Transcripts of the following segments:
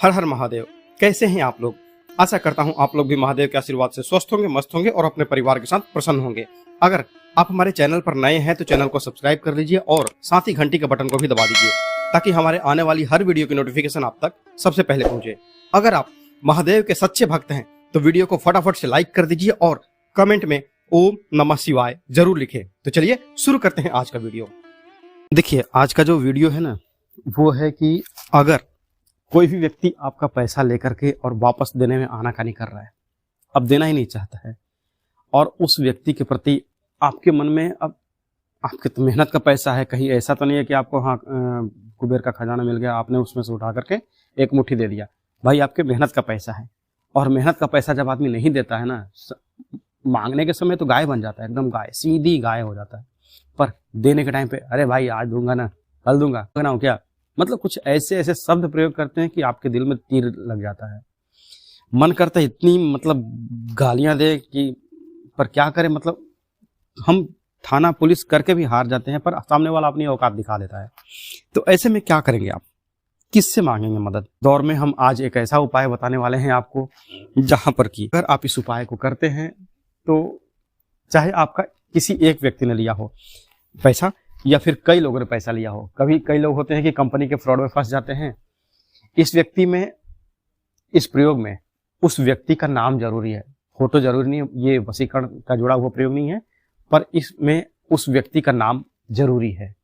हर हर महादेव। कैसे हैं आप लोग? आशा करता हूं आप लोग भी महादेव के आशीर्वाद से स्वस्थ होंगे, मस्त होंगे और अपने परिवार के साथ प्रसन्न होंगे। अगर आप हमारे चैनल पर नए हैं तो चैनल को सब्सक्राइब कर लीजिए और साथ ही घंटी के बटन को भी दबा दीजिए ताकि हमारे आने वाली हर वीडियो की नोटिफिकेशन आप तक सबसे पहले पहुंचे। अगर आप महादेव के सच्चे भक्त हैं तो वीडियो को फटाफट से लाइक कर दीजिए और कमेंट में ओम नमः शिवाय जरूर लिखें। तो चलिए शुरू करते हैं आज का वीडियो। देखिए, आज का जो वीडियो है ना, वो है कि अगर कोई भी व्यक्ति आपका पैसा लेकर के और वापस देने में आनाकानी कर रहा है, अब देना ही नहीं चाहता है, और उस व्यक्ति के प्रति आपके मन में अब आपके तो मेहनत का पैसा है, कहीं ऐसा तो नहीं है कि आपको कुबेर का खजाना मिल गया, आपने उसमें से उठा करके एक मुट्ठी दे दिया। भाई, आपके मेहनत का पैसा है, और मेहनत का पैसा जब आदमी नहीं देता है ना, मांगने के समय तो गाय बन जाता है, एकदम गाय, सीधी गाय हो जाता है, पर देने के टाइम पे अरे भाई आज दूंगा ना, कल दूंगा ना, क्या मतलब कुछ ऐसे ऐसे शब्द प्रयोग करते हैं कि आपके दिल में तीर लग जाता है। मन करता है इतनी मतलब गालियां दे कि, पर क्या करें, मतलब हम थाना पुलिस करके भी हार जाते हैं, पर सामने वाला अपनी औकात दिखा देता है। तो ऐसे में क्या करेंगे आप? किससे मांगेंगे मदद? दौर में हम आज एक ऐसा उपाय बताने वाले हैं आपको, जहां पर कि अगर आप इस उपाय को करते हैं तो चाहे आपका किसी एक व्यक्ति ने लिया हो पैसा या फिर कई लोगों ने पैसा लिया हो, कभी कई लोग होते हैं कि कंपनी के फ्रॉड में फंस जाते हैं। इस व्यक्ति में, इस प्रयोग में उस व्यक्ति का नाम जरूरी है, फोटो जरूरी नहीं है, ये वशीकरण का जुड़ा हुआ प्रयोग नहीं है, पर इसमें उस व्यक्ति का नाम जरूरी है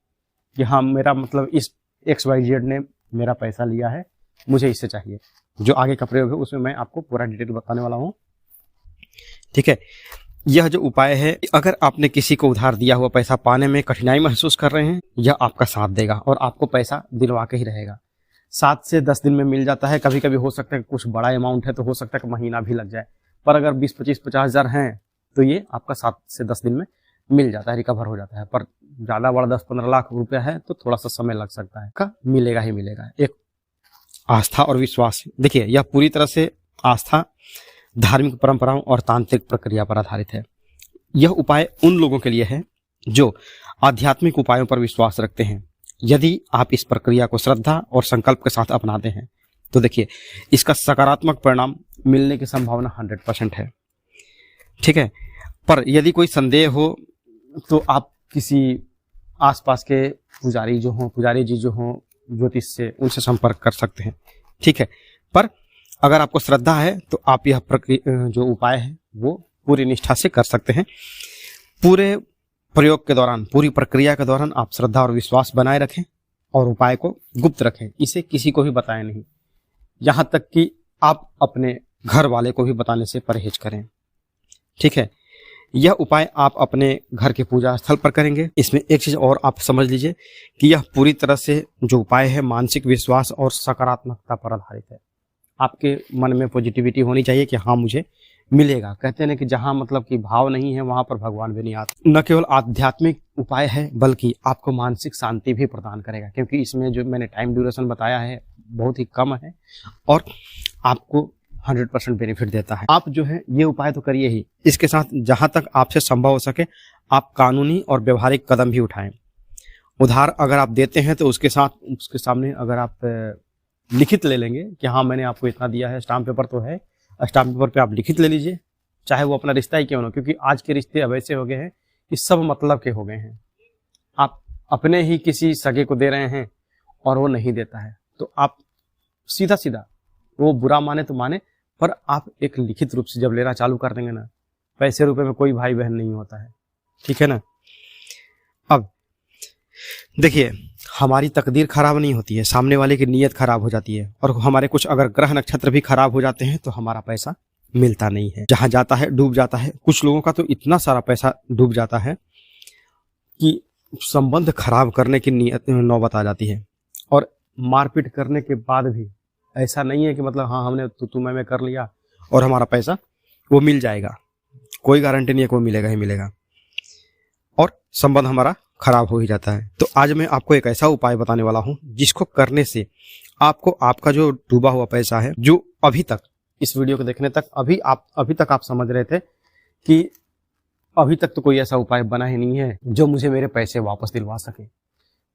कि हाँ, मेरा मतलब इस XYZ ने मेरा पैसा लिया है, मुझे इससे चाहिए। जो आगे का प्रयोग है उसमें मैं आपको पूरा डिटेल बताने वाला हूँ, ठीक है। यह जो उपाय है, अगर आपने किसी को उधार दिया हुआ पैसा पाने में कठिनाई महसूस कर रहे हैं, यह आपका साथ देगा और आपको पैसा दिलवा के ही रहेगा। 7 से 10 दिन में मिल जाता है, कभी कभी हो सकता है कुछ बड़ा अमाउंट है तो हो सकता है कि महीना भी लग जाए, पर अगर 20, 25, 50 हज़ार हैं तो ये आपका 7 से 10 दिन में मिल जाता है, रिकवर हो जाता है। पर ज़्यादा बड़ा 10-15 लाख रुपया है तो थोड़ा सा समय लग सकता है, का मिलेगा ही मिलेगा। एक आस्था और विश्वास, देखिए यह पूरी तरह से आस्था, धार्मिक परंपराओं और तांत्रिक प्रक्रिया पर आधारित है। यह उपाय उन लोगों के लिए है जो आध्यात्मिक उपायों पर विश्वास रखते हैं। यदि आप इस प्रक्रिया को श्रद्धा और संकल्प के साथ अपनाते हैं तो देखिए इसका सकारात्मक परिणाम मिलने की संभावना 100% है, ठीक है। पर यदि कोई संदेह हो तो आप किसी आसपास के पुजारी जी जो हों ज्योतिष से, उनसे संपर्क कर सकते हैं, ठीक है। पर अगर आपको श्रद्धा है तो आप यह जो उपाय है वो पूरी निष्ठा से कर सकते हैं। पूरे प्रयोग के दौरान, पूरी प्रक्रिया के दौरान आप श्रद्धा और विश्वास बनाए रखें और उपाय को गुप्त रखें, इसे किसी को भी बताएं नहीं, यहाँ तक कि आप अपने घर वाले को भी बताने से परहेज करें, ठीक है। यह उपाय आप अपने घर के पूजा स्थल पर करेंगे। इसमें एक चीज़ और आप समझ लीजिए कि यह पूरी तरह से जो उपाय है मानसिक विश्वास और सकारात्मकता पर आधारित है। आपके मन में पॉजिटिविटी होनी चाहिए कि हाँ मुझे मिलेगा। कहते हैं ना कि जहाँ मतलब कि भाव नहीं है वहाँ पर भगवान भी नहीं आते। न केवल आध्यात्मिक उपाय है बल्कि आपको मानसिक शांति भी प्रदान करेगा, क्योंकि इसमें जो मैंने टाइम ड्यूरेशन बताया है बहुत ही कम है और आपको 100% बेनिफिट देता है। आप जो है ये उपाय तो करिए ही, इसके साथ जहाँ तक आपसे संभव हो सके आप कानूनी और व्यवहारिक कदम भी उठाएं। उधार अगर आप देते हैं तो उसके सामने अगर आप लिखित ले लेंगे कि हाँ मैंने आपको इतना दिया है, स्टाम्प पेपर तो है, स्टाम्प पेपर पे आप लिखित ले लीजिए, चाहे वो अपना रिश्ता ही क्यों ना, क्योंकि आज के रिश्ते अब ऐसे हो गए हैं कि सब मतलब के हो गए हैं। आप अपने ही किसी सगे को दे रहे हैं और वो नहीं देता है तो आप सीधा सीधा, वो बुरा माने तो माने, पर आप एक लिखित रूप से जब लेना चालू कर देंगे ना, पैसे रुपए में कोई भाई बहन नहीं होता है, ठीक है ना। अब देखिए, हमारी तकदीर खराब नहीं होती है, सामने वाले की नीयत खराब हो जाती है, और हमारे कुछ अगर ग्रह नक्षत्र भी खराब हो जाते हैं तो हमारा पैसा मिलता नहीं है, जहां जाता है डूब जाता है। कुछ लोगों का तो इतना सारा पैसा डूब जाता है कि संबंध खराब करने की नीयत नौबत आ जाती है, और मारपीट करने के बाद भी ऐसा नहीं है कि मतलब हाँ हमने तू मैं कर लिया और हमारा पैसा वो मिल जाएगा, कोई गारंटी नहीं है कि वो मिलेगा ही मिलेगा, और संबंध हमारा खराब हो ही जाता है। तो आज मैं आपको एक ऐसा उपाय बताने वाला हूं जिसको करने से आपको आपका जो डूबा हुआ पैसा है, जो अभी तक इस वीडियो को देखने तक अभी तक आप समझ रहे थे कि अभी तक तो कोई ऐसा उपाय बना ही नहीं है जो मुझे मेरे पैसे वापस दिलवा सके,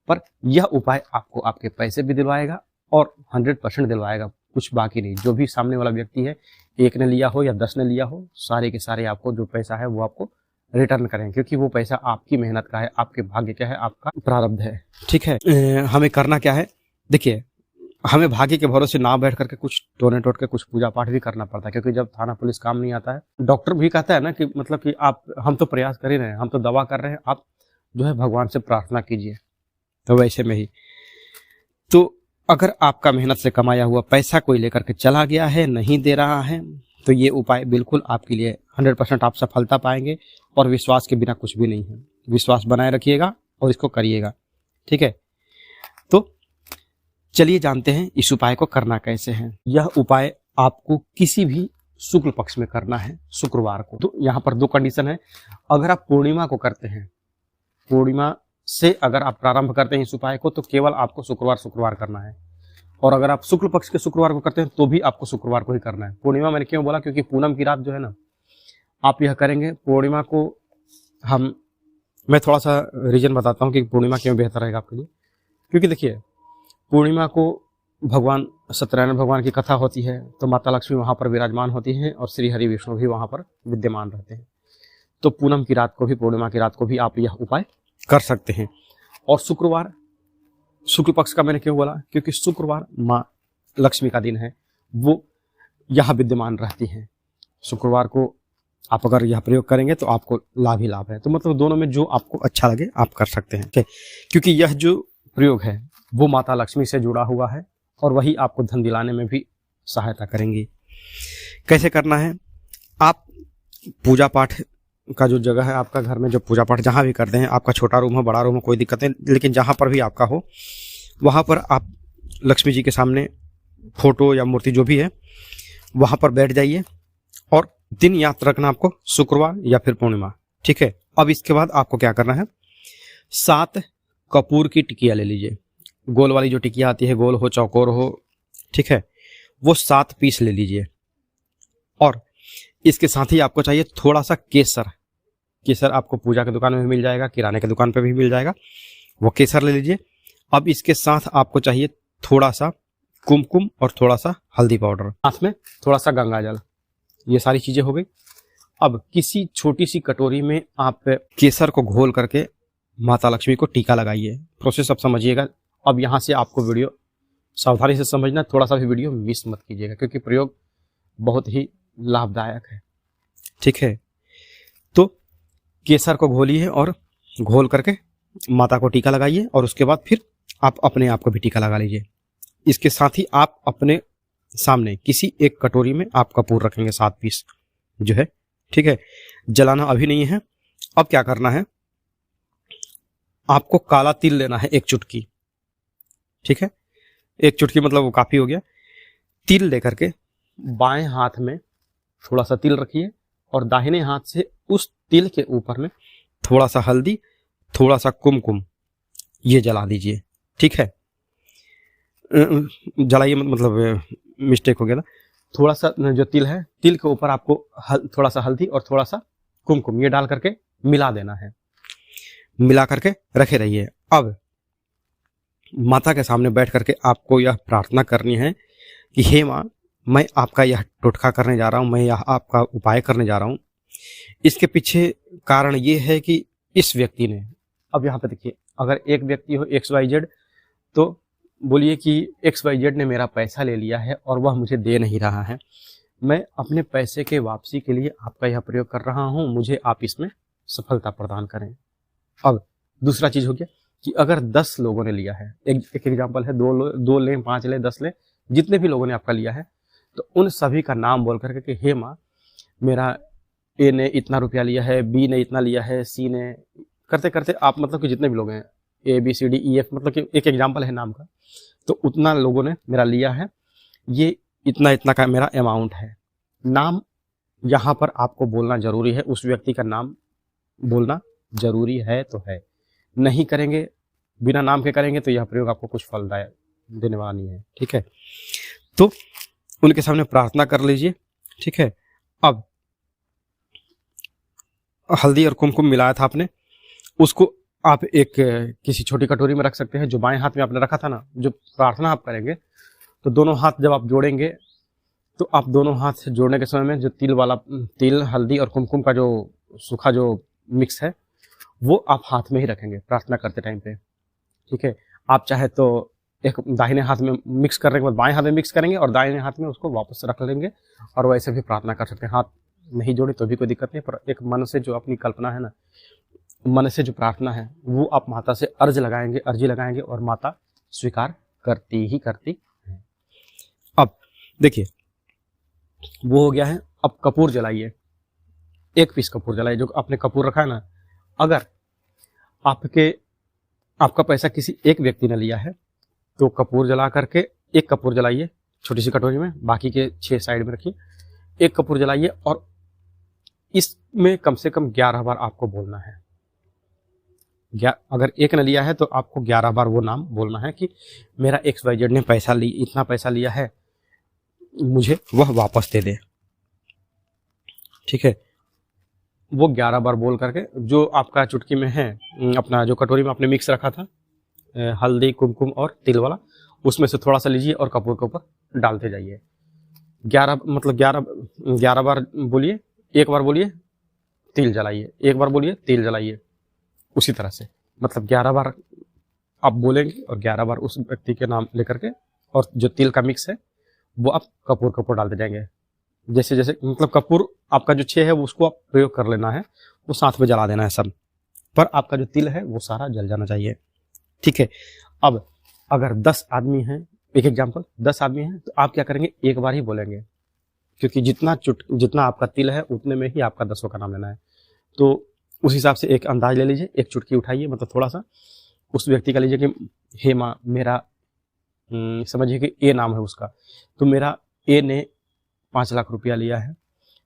पर यह उपाय आपको आपके पैसे भी दिलवाएगा और 100% दिलवाएगा, कुछ बाकी नहीं। जो भी सामने वाला व्यक्ति है, एक ने लिया हो या 10 ने लिया हो, सारे के सारे आपको जो पैसा है वो आपको रिटर्न करें, क्योंकि वो पैसा आपकी मेहनत का है, आपके भाग्य का है, आपका प्रारब्ध है। ठीक है, हमें करना क्या है, देखिए हमें भाग्य के भरोसे ना बैठ करके कुछ टोने टोट के कुछ पूजा पाठ भी करना पड़ता है, क्योंकि जब थाना पुलिस काम नहीं आता है, डॉक्टर भी कहता है ना कि मतलब कि आप, हम तो प्रयास कर ही रहे हैं, हम तो दवा कर रहे हैं, आप जो है भगवान से प्रार्थना कीजिए। तो वैसे में ही तो अगर आपका मेहनत से कमाया हुआ पैसा कोई लेकर के चला गया है, नहीं दे रहा है, तो ये उपाय बिल्कुल आपके लिए 100% आप सफलता पाएंगे। और विश्वास के बिना कुछ भी नहीं है, विश्वास बनाए रखिएगा और इसको करिएगा। ठीक है, तो चलिए जानते हैं इस उपाय को करना कैसे है। यह उपाय आपको किसी भी शुक्ल पक्ष में करना है, शुक्रवार को। तो यहाँ पर 2 कंडीशन है। अगर आप पूर्णिमा को करते हैं, पूर्णिमा से अगर आप प्रारंभ करते हैं इस उपाय को, तो केवल आपको शुक्रवार करना है। और अगर आप शुक्ल पक्ष के शुक्रवार को करते हैं तो भी आपको शुक्रवार को ही करना है। पूर्णिमा मैंने क्यों बोला, क्योंकि पूनम की रात जो है ना, आप यह करेंगे। पूर्णिमा को मैं थोड़ा सा रीजन बताता हूँ कि पूर्णिमा क्यों बेहतर रहेगा आपके लिए। क्योंकि देखिए, पूर्णिमा को भगवान सत्यनारायण भगवान की कथा होती है, तो माता लक्ष्मी वहाँ पर विराजमान होती हैं और श्री हरि विष्णु भी वहाँ पर विद्यमान रहते हैं। तो पूनम की रात को भी, पूर्णिमा की रात को भी आप यह उपाय कर सकते हैं। और शुक्रवार, शुक्ल पक्ष का मैंने क्यों बोला, क्योंकि शुक्रवार माँ लक्ष्मी का दिन है, वो यहाँ विद्यमान रहती हैं। शुक्रवार को आप अगर यह प्रयोग करेंगे तो आपको लाभ ही लाभ है। तो मतलब दोनों में जो आपको अच्छा लगे आप कर सकते हैं। ठीक, क्योंकि यह जो प्रयोग है वो माता लक्ष्मी से जुड़ा हुआ है और वही आपको धन दिलाने में भी सहायता करेंगी। कैसे करना है, आप पूजा पाठ का जो जगह है, आपका घर में जो पूजा पाठ जहाँ भी करते हैं, आपका छोटा रूम हो बड़ा रूम हो कोई दिक्कत नहीं, लेकिन जहाँ पर भी आपका हो वहाँ पर आप लक्ष्मी जी के सामने फोटो या मूर्ति जो भी है वहाँ पर बैठ जाइए और दिन याद रखना आपको शुक्रवार या फिर पूर्णिमा। ठीक है, अब इसके बाद आपको क्या करना है, 7 कपूर की टिकिया ले लीजिए। गोल वाली जो टिकिया आती है, गोल हो चौकोर हो, ठीक है, वो 7 पीस ले लीजिए। और इसके साथ ही आपको चाहिए थोड़ा सा केसर। केसर आपको पूजा की दुकान में भी मिल जाएगा, किराने की दुकान पे भी मिल जाएगा, वो केसर ले लीजिए। अब इसके साथ आपको चाहिए थोड़ा सा कुमकुम और थोड़ा सा हल्दी पाउडर, साथ में थोड़ा सा गंगा जल। ये सारी चीजें हो गई। अब किसी छोटी सी कटोरी में आप केसर को घोल करके माता लक्ष्मी को टीका लगाइए। प्रोसेस अब समझिएगा। अब यहाँ से आपको वीडियो सावधानी से समझना, थोड़ा सा भी वीडियो मिस मत कीजिएगा, क्योंकि प्रयोग बहुत ही लाभदायक है। ठीक है, तो केसर को घोलिए और घोल करके माता को टीका लगाइए और उसके बाद फिर आप अपने आप को भी टीका लगा लीजिए। इसके साथ ही आप अपने सामने किसी एक कटोरी में आप कपूर रखेंगे, 7 पीस जो है। ठीक है, जलाना अभी नहीं है। अब क्या करना है, आपको काला तिल लेना है 1 चुटकी। ठीक है, 1 चुटकी मतलब वो काफी हो गया। तिल लेकर के बाएं हाथ में थोड़ा सा तिल रखिए और दाहिने हाथ से उस तिल के ऊपर में थोड़ा सा हल्दी, थोड़ा सा कुमकुम ये जला दीजिए। ठीक है, जलाइए मतलब मिस्टेक हो गया ना, थोड़ा सा जो तिल है, तिल के ऊपर आपको थोड़ा सा हल्दी और थोड़ा सा कुमकुम ये डाल करके मिला देना है। मिला करके रखे रहिए। अब माता के सामने बैठ करके आपको यह प्रार्थना करनी है कि हे माँ, मैं आपका यह टोटका करने जा रहा हूँ, मैं यह आपका उपाय करने जा रहा हूँ। इसके पीछे कारण ये है कि इस व्यक्ति ने, अब यहाँ पे देखिए, अगर एक व्यक्ति हो XYZ, तो बोलिए कि XYZ ने मेरा पैसा ले लिया है और वह मुझे दे नहीं रहा है। मैं अपने पैसे के वापसी के लिए आपका यह प्रयोग कर रहा हूँ, मुझे आप इसमें सफलता प्रदान करें। अब दूसरा चीज हो गया कि अगर 10 लोगों ने लिया है, एक एग्जाम्पल है, 2 लें, 5 लें, 10 लें, जितने भी लोगों ने आपका लिया है, तो उन सभी का नाम बोल करके कि हे माँ, मेरा A ने इतना रुपया लिया है, B ने इतना लिया है, C ने, करते करते आप मतलब कि जितने भी लोग हैं ABCDEF, मतलब कि एक एग्जाम्पल है नाम का, तो उतना लोगों ने मेरा लिया है, ये इतना इतना का मेरा अमाउंट है। नाम यहाँ पर आपको बोलना जरूरी है, उस व्यक्ति का नाम बोलना जरूरी है तो है। नहीं करेंगे, बिना नाम के करेंगे तो यह प्रयोग आपको कुछ फलदायक देने वाला नहीं है। ठीक है, तो उनके सामने प्रार्थना कर लीजिए। ठीक है, अब हल्दी और कुमकुम मिलाया था आपने, उसको आप एक किसी छोटी कटोरी में रख सकते हैं। जो बाएं हाथ में आपने रखा था ना, जो प्रार्थना आप करेंगे तो दोनों हाथ जब आप जोड़ेंगे तो आप दोनों हाथ जोड़ने के समय में जो तिल, हल्दी और कुमकुम का जो सूखा जो मिक्स है वो आप हाथ में ही रखेंगे प्रार्थना करते टाइम पे। ठीक है, आप चाहे तो एक दाहिने हाथ में मिक्स करने के बाद बाएं हाथ में मिक्स करेंगे और दाहिने हाथ में उसको वापस रख लेंगे और वैसे भी प्रार्थना कर सकते हैं। हाथ नहीं जोड़े तो भी कोई दिक्कत नहीं, पर एक मन से जो अपनी कल्पना है ना, मन से जो प्रार्थना है वो आप माता से अर्जी लगाएंगे और माता स्वीकार करती ही करती है। अब देखिए वो हो गया है। अब कपूर जलाइए, 1 पीस कपूर जलाइए। जो आपने कपूर रखा है ना, अगर आपका पैसा किसी एक व्यक्ति ने लिया है तो कपूर जला करके 1 कपूर जलाइए छोटी सी कटोरी में, बाकी के 6 साइड में रखिए। 1 कपूर जलाइए और इसमें कम से कम 11 बार आपको बोलना है। अगर एक ने लिया है तो आपको 11 बार वो नाम बोलना है कि मेरा XYZ ने इतना पैसा लिया है, मुझे वह वापस दे दे। ठीक है, वो 11 बार बोल करके जो आपका चुटकी में है, अपना जो कटोरी में आपने मिक्स रखा था हल्दी, कुमकुम और तिल वाला, उसमें से थोड़ा सा लीजिए और कपूर के ऊपर डालते जाइए। 11 बार बोलिए। 1 बार बोलिए तिल जलाइए, 1 बार बोलिए तिल जलाइए, उसी तरह से मतलब 11 बार आप बोलेंगे और 11 बार उस व्यक्ति के नाम लेकर के, और जो तिल का मिक्स है वो आप कपूर के ऊपर डालते जाएंगे। जैसे जैसे मतलब कपूर आपका जो 6 है वो उसको आप प्रयोग कर लेना है, वो साथ में जला देना है सब, पर आपका जो तिल है वो सारा जल जाना चाहिए। ठीक है, अब अगर 10 आदमी हैं, एक एग्जाम्पल 10 आदमी हैं, तो आप क्या करेंगे, 1 बार ही बोलेंगे, क्योंकि जितना आपका तिल है उतने में ही आपका 10 का नाम लेना है। तो उस हिसाब से एक अंदाज ले लीजिए, 1 चुटकी उठाइए, मतलब थोड़ा सा उस व्यक्ति का लीजिए कि हे माँ, मेरा समझिए कि ए नाम है उसका, तो मेरा ए ने 5 लाख रुपया लिया है,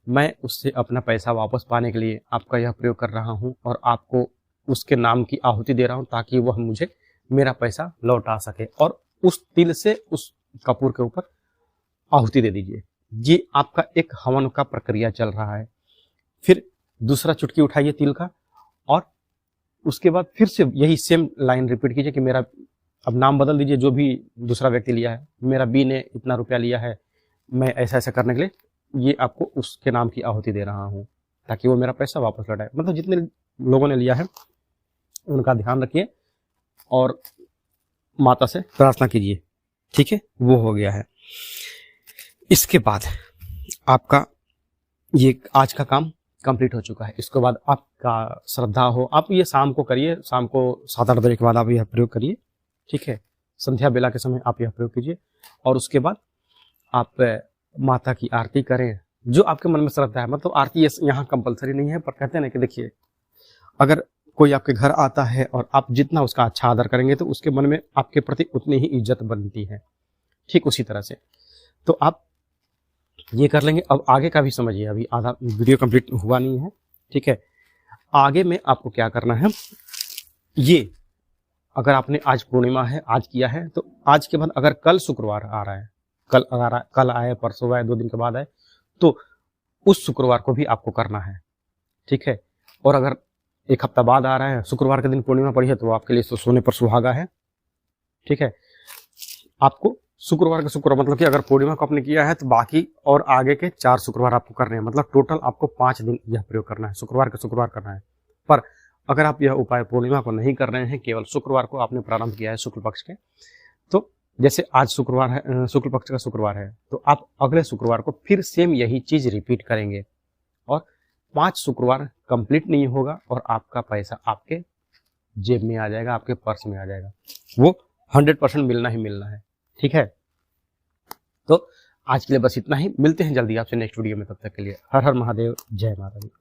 मैं उससे अपना पैसा वापस पाने के लिए आपका यह प्रयोग कर रहा हूँ और आपको उसके नाम की आहुति दे रहा हूँ ताकि वह मुझे मेरा पैसा लौटा सके, और उस तिल से उस कपूर के ऊपर आहुति दे दीजिए। ये आपका एक हवन का प्रक्रिया चल रहा है। फिर दूसरा चुटकी उठाइए तिल का, और उसके बाद फिर से यही सेम लाइन रिपीट कीजिए कि मेरा, अब नाम बदल दीजिए जो भी दूसरा व्यक्ति लिया है, मेरा बी ने इतना रुपया लिया है, मैं ऐसा ऐसा करने के लिए ये आपको उसके नाम की आहुति दे रहा हूँ ताकि वो मेरा पैसा वापस लौटाए। मतलब जितने लोगों ने लिया है उनका ध्यान रखिए और माता से प्रार्थना कीजिए। ठीक है, वो हो गया है। इसके बाद आपका ये आज का काम कंप्लीट हो चुका है। इसके बाद आपका श्रद्धा हो, आप ये शाम को करिए, शाम को 7-8 बजे के बाद आप यह प्रयोग करिए। ठीक है, संध्या बेला के समय आप यह प्रयोग कीजिए, और उसके बाद आप माता की आरती करें जो आपके मन में श्रद्धा है। मतलब आरती यहाँ कंपलसरी नहीं है, पर कहते हैं ना कि देखिए, अगर कोई आपके घर आता है और आप जितना उसका अच्छा आदर करेंगे तो उसके मन में आपके प्रति उतनी ही इज्जत बनती है। ठीक उसी तरह से तो आप ये कर लेंगे। अब आगे का भी समझिए, अभी आधा वीडियो कंप्लीट हुआ नहीं है। ठीक है, आगे में आपको क्या करना है, ये अगर आपने आज पूर्णिमा है, आज किया है, तो आज के बाद अगर कल शुक्रवार आ रहा है, कल आए, परसों आए, 2 दिन के बाद आए, तो उस शुक्रवार को भी आपको करना है। ठीक है, और अगर 1 हफ्ता बाद आ रहा है, शुक्रवार के दिन पूर्णिमा पड़ी है, तो आपके लिए तो सोने पर सुहागा है। ठीक है, आपको शुक्रवार का शुक्रवार, मतलब कि अगर पूर्णिमा को आपने किया है तो बाकी और आगे के 4 शुक्रवार आपको करने हैं। मतलब टोटल आपको 5 दिन यह प्रयोग करना है, शुक्रवार का शुक्रवार करना है। पर अगर आप यह उपाय पूर्णिमा को नहीं कर रहे हैं, केवल शुक्रवार को आपने प्रारंभ किया है शुक्ल पक्ष के, तो जैसे आज शुक्रवार है, शुक्ल पक्ष का शुक्रवार है, तो आप अगले शुक्रवार को फिर सेम यही चीज रिपीट करेंगे और 5 शुक्रवार कंप्लीट नहीं होगा और आपका पैसा आपके जेब में आ जाएगा, आपके पर्स में आ जाएगा। वो 100% मिलना ही मिलना है। ठीक है, तो आज के लिए बस इतना ही। मिलते हैं जल्दी आपसे नेक्स्ट वीडियो में, तब तक के लिए हर हर महादेव, जय माता दी।